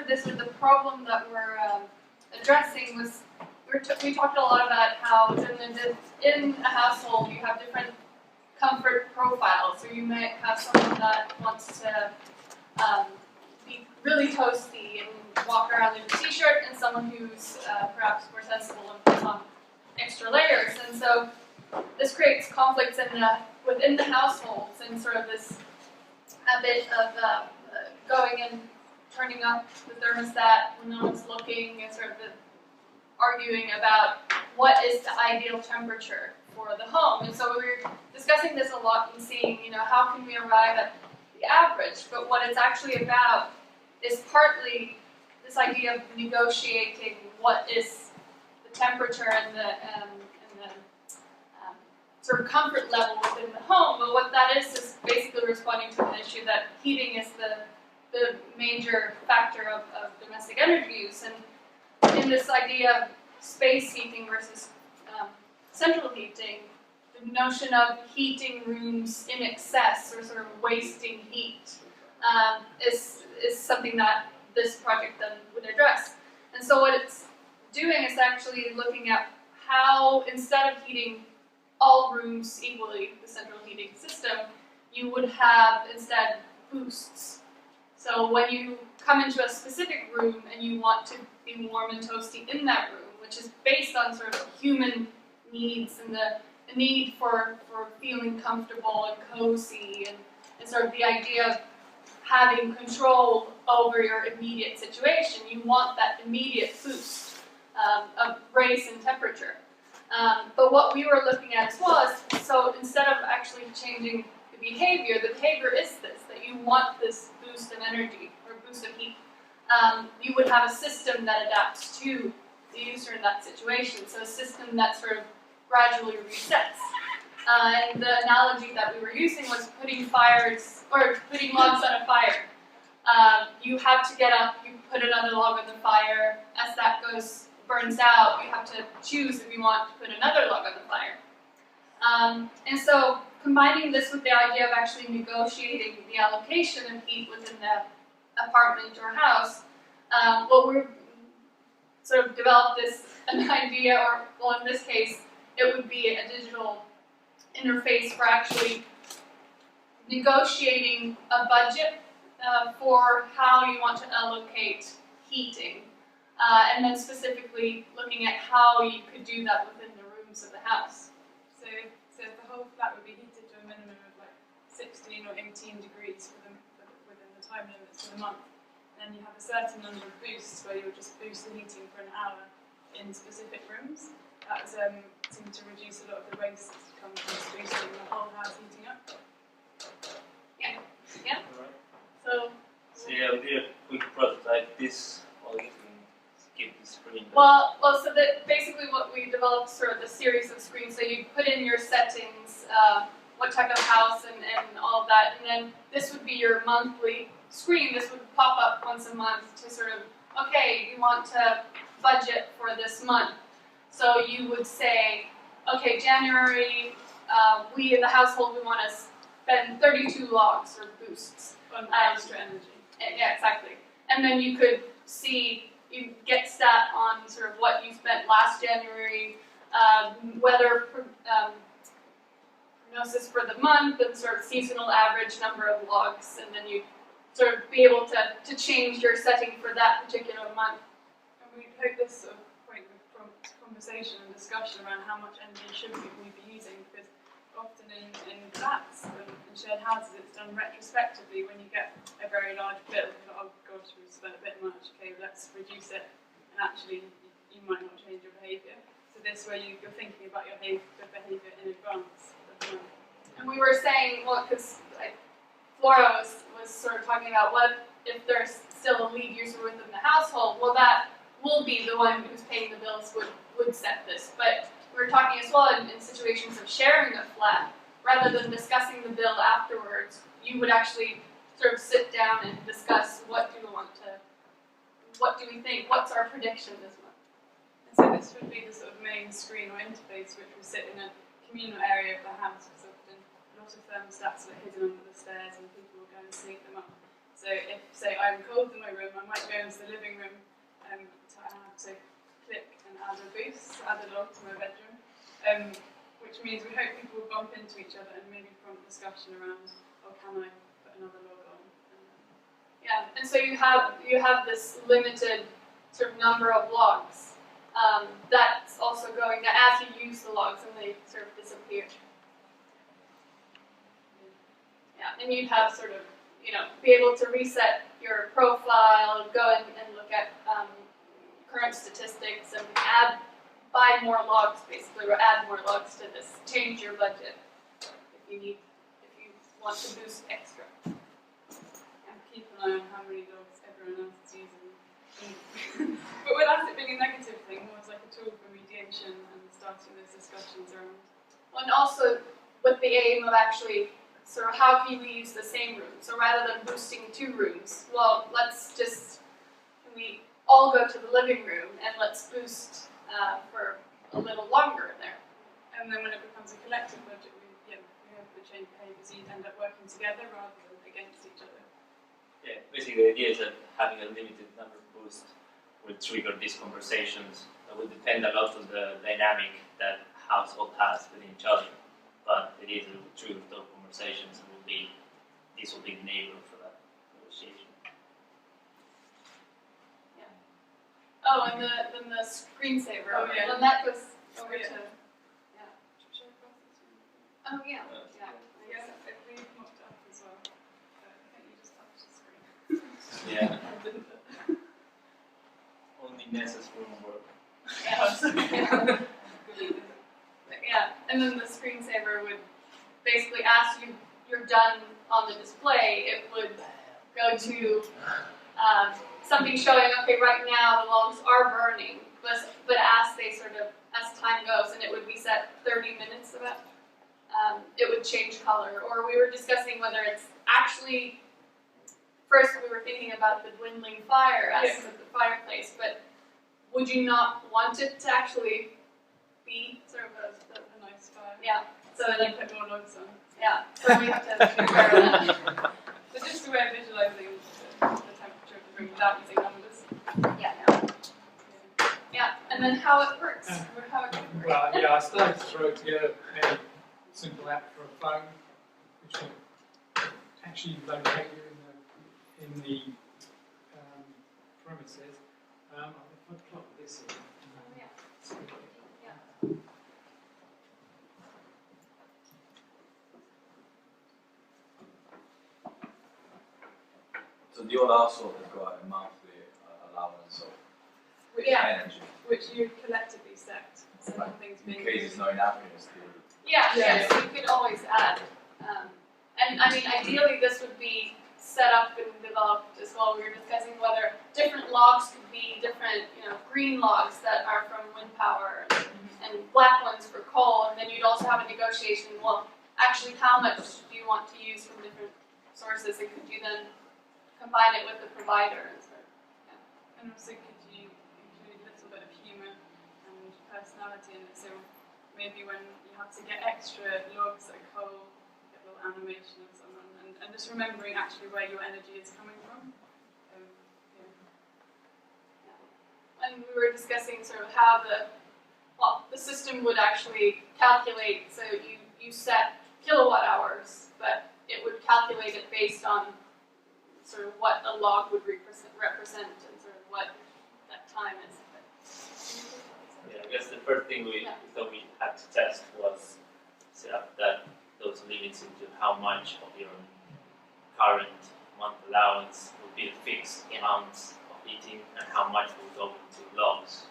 for this, or the problem that we're addressing was, we talked a lot about how in a household you have different comfort profiles. So you might have someone that wants to be really toasty and walk around in a t-shirt, and someone who's perhaps more sensible and puts on extra layers. And so this creates conflicts within the households, and sort of this habit of going and turning up the thermostat when no one's looking, and sort of arguing about what is the ideal temperature for the home. And so we were discussing this a lot and seeing, how can we arrive at the average? But what it's actually about is partly this idea of negotiating what is the temperature and the sort of comfort level within the home. But what that is basically responding to the issue that heating is the major factor of domestic energy use. And in this idea of space heating versus central heating, the notion of heating rooms in excess or sort of wasting heat is something that this project then would address. And so what it's doing is actually looking at how, instead of heating all rooms equally, the central heating system, you would have instead boosts. So when you come into a specific room and you want to be warm and toasty in that room, which is based on sort of human needs and the need for feeling comfortable and cozy, and sort of the idea of having control over your immediate situation, you want that immediate boost of raise in temperature. But what we were looking at as well is, so instead of actually changing the behavior is this, that you want this boost of energy or boost of heat. You would have a system that adapts to the user in that situation, so a system that sort of gradually resets. And the analogy that we were using was putting logs on a fire. You have to get up, you put another log on the fire. As that burns out, you have to choose if you want to put another log on the fire. And so combining this with the idea of actually negotiating the allocation of heat within the apartment or house, what we're sort of developed an idea, or well, in this case, it would be a digital interface for actually negotiating a budget for how you want to allocate heating, and then specifically looking at how you could do that within the rooms of the house. So if the whole flat would be heated to a minimum of like 16 or 18 degrees within the time limits of the month, then you have a certain number of boosts where you'll just boost the heating for an hour in specific rooms. That seemed to reduce a lot of the waste that comes from boosting the whole house heating up. Yeah. Right. So yeah, we have a quick prototype this, or you can skip the screen. Well, so that basically what we developed sort of the series of screens. So you put in your settings, what type of house and all of that, and then this would be your monthly screen. This would pop up once a month to sort of, okay, you want to budget for this month. So you would say, okay, January, we in the household, we want to spend 32 logs or boosts. On extra energy. Yeah, exactly. And then you could see, you get stat on sort of what you spent last January, weather prognosis for the month, and sort of seasonal average number of logs, and then you sort of be able to change your setting for that particular month. And we hope this sort of point of conversation and discussion around how much energy should we be using, because often in flats and shared houses it's done retrospectively when you get a very large bill. Oh gosh, we've spent a bit much, okay, let's reduce it, and actually you might not change your behaviour. So this way you're thinking about your behaviour in advance of the month. And we were saying, well, because Flora was sort of talking about what if there's still a lead user within the household, well that will be the one who's paying the bills would set this. But we were talking as well in situations of sharing a flat, rather than discussing the bill afterwards, you would actually sort of sit down and discuss what do we think, what's our prediction this month. And so this would be the sort of main screen or interface which would sit in a communal area of the house, because often a lot of thermostats are hidden under the stairs and people will go and sneak them up. So if, say, I'm cold in my room, I might go into the living room and have to click and add a boost, add a log to my bedroom, which means we hope people will bump into each other and maybe prompt discussion around, oh, can I put another log on? Yeah, and so you have this limited sort of number of logs. That's also going to, as you use the logs, and they sort of disappear. Yeah, and you'd have sort of, be able to reset your profile, go and look at current statistics, and buy more logs basically, or add more logs to this. Change your budget if you want to boost extra. And keep an eye on how many logs everyone else is using. But without it being a negative thing, more as like a tool for mediation and starting those discussions around. Well, and also with the aim of actually sort of how can we use the same room? So rather than boosting 2 rooms, well, can we all go to the living room and let's boost for a little longer in there. And then when it becomes a collective budget, we have the change behaviours, you end up working together rather than against each other. Yeah, basically the idea is that having a limited number of boosts will trigger these conversations that will depend a lot on the dynamic that household has with each other. But it is a trigger those conversations and this will be the enabler for that negotiation. Yeah. Oh, and then the screensaver. Oh, yeah. When that goes over to Oh yeah. Yeah, if we mocked up as well. I think you just touched the screen. Yeah. Only necessary work. Yeah. Yeah, and then the screensaver would basically ask you're done on the display. It would go to something showing, okay, right now the logs are burning, but as time goes, and it would be set 30 minutes of it, it would change color. Or we were discussing whether it's actually, first we were thinking about the dwindling fire as with the fireplace, but would you not want it to actually be sort of A nice fire. yeah. So So then then put more logs on. yeah. So we have to be aware of that. So just a way of visualising the temperature of the room without using numbers. Yeah. Yeah. And then how it works. How it works. Well, yeah, I started to throw together a simple app for a phone, which will actually locate you in the premises. If I plot this in. So the old household has got a monthly allowance of energy. Which you collectively set. So Right. nothing's In being case it's not enough, you still. Yeah. Yes. So you could always add. And I mean, ideally, this would be set up and developed as well. We were discussing whether different logs could be different, green logs that are from wind power and black ones for coal. And then you'd also have a negotiation. Well, actually, how much do you want to use from different sources, and could you then combine it with the provider? And also could you include a little bit of humour and personality in it? So maybe when you have to get extra logs at coal, get a little animation of someone, and just remembering actually where your energy is coming from. And we were discussing sort of how the system would actually calculate. So you set kilowatt hours, but it would calculate it based on sort of what a log would represent and sort of what that time is. Yeah, I guess the first thing we thought we had to test was set up those limits into how much of your current month allowance would be a fixed amount of heating and how much will go into logs,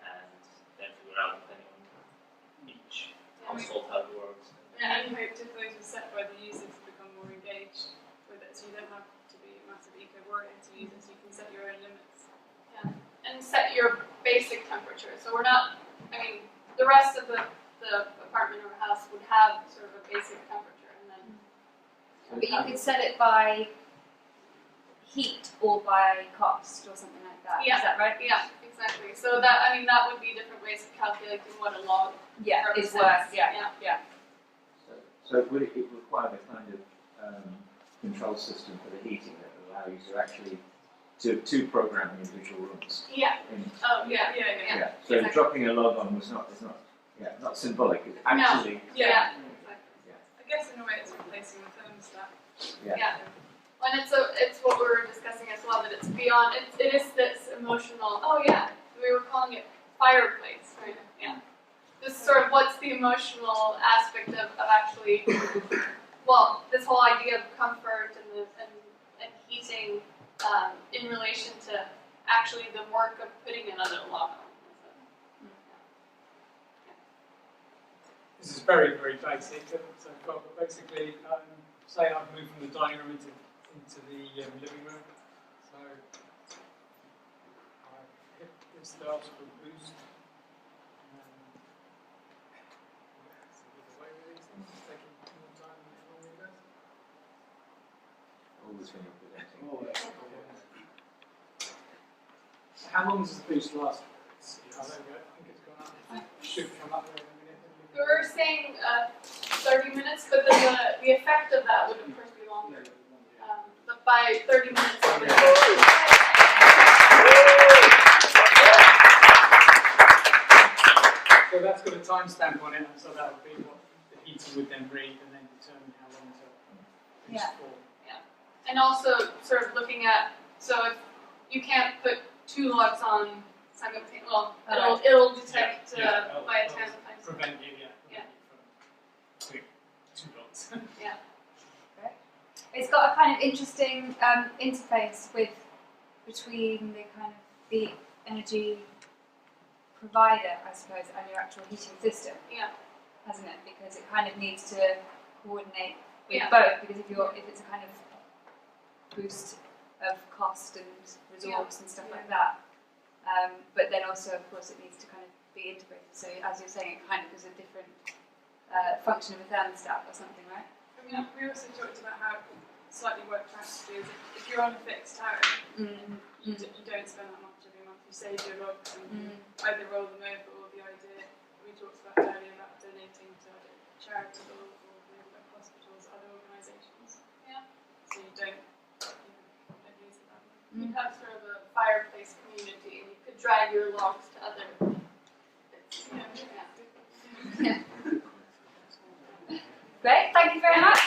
and then figure out depending on each household how it works. And you hoped if those were set by the users to become more engaged with it, so you don't have to be a massive eco-warrior to use it, so you can set your own limits. Yeah, and set your basic temperature. So we're not. I mean, the rest of the apartment or house would have sort of a basic temperature, and then. But you could set it by heat or by cost or something like that. Yeah. Is that right? Yeah, exactly. So that would be different ways of calculating what a log Yeah, it's represents. worth. Yeah. So would it require the kind of control system for the heating that to actually to program individual rooms. Yeah. In, Oh, yeah. Yeah. So Exactly. dropping a log on was not not symbolic. It's actually Yeah. I guess in a way it's replacing the thermostat. yeah. And it's what we were discussing as well, that it's beyond, it is this emotional, oh yeah, we were calling it fireplace, right? Yeah. This sort of what's the emotional aspect of actually, well, this whole idea of comfort and heating in relation to actually the work of putting another log on. This is very, very basic. So basically, say I've moved from the dining room into the living room. So I hit this dial for boost. So get away with these things. It's taking more time than it normally does. Always when you're presenting. How long does the boost last? I think it's gone up. It should come up there in a minute. We were saying 30 minutes, but then the effect of that would of course be longer. But by 30 minutes, it would So that's got a timestamp on it, and so that would be what the heater would then read and then determine how long to boost for. and also sort of looking at, so if you can't put 2 logs on simultaneously, well, it'll detect by a 10 times. Prevent you, Yeah. from doing 2 lots. It's got a kind of interesting interface between the kind of the energy provider, I suppose, and your actual heating system, hasn't it? Because it kind of needs to coordinate with both. Because if it's a kind of boost of cost and resource and stuff like that, but then also, of course, it needs to kind of be integrated. So, as you're saying, it kind of is a different function of a thermostat or something, right? I mean, we also talked about how it could slightly work practically. Is if you're on a fixed tariff, you don't spend that much every month. You save your logs and either roll them over, or the idea we talked about earlier about donating to charitable or like hospitals, other organisations. Yeah. So you don't lose the value. You'd have sort of a fireplace community, and you could drag your logs to other bits. Great, thank you very much.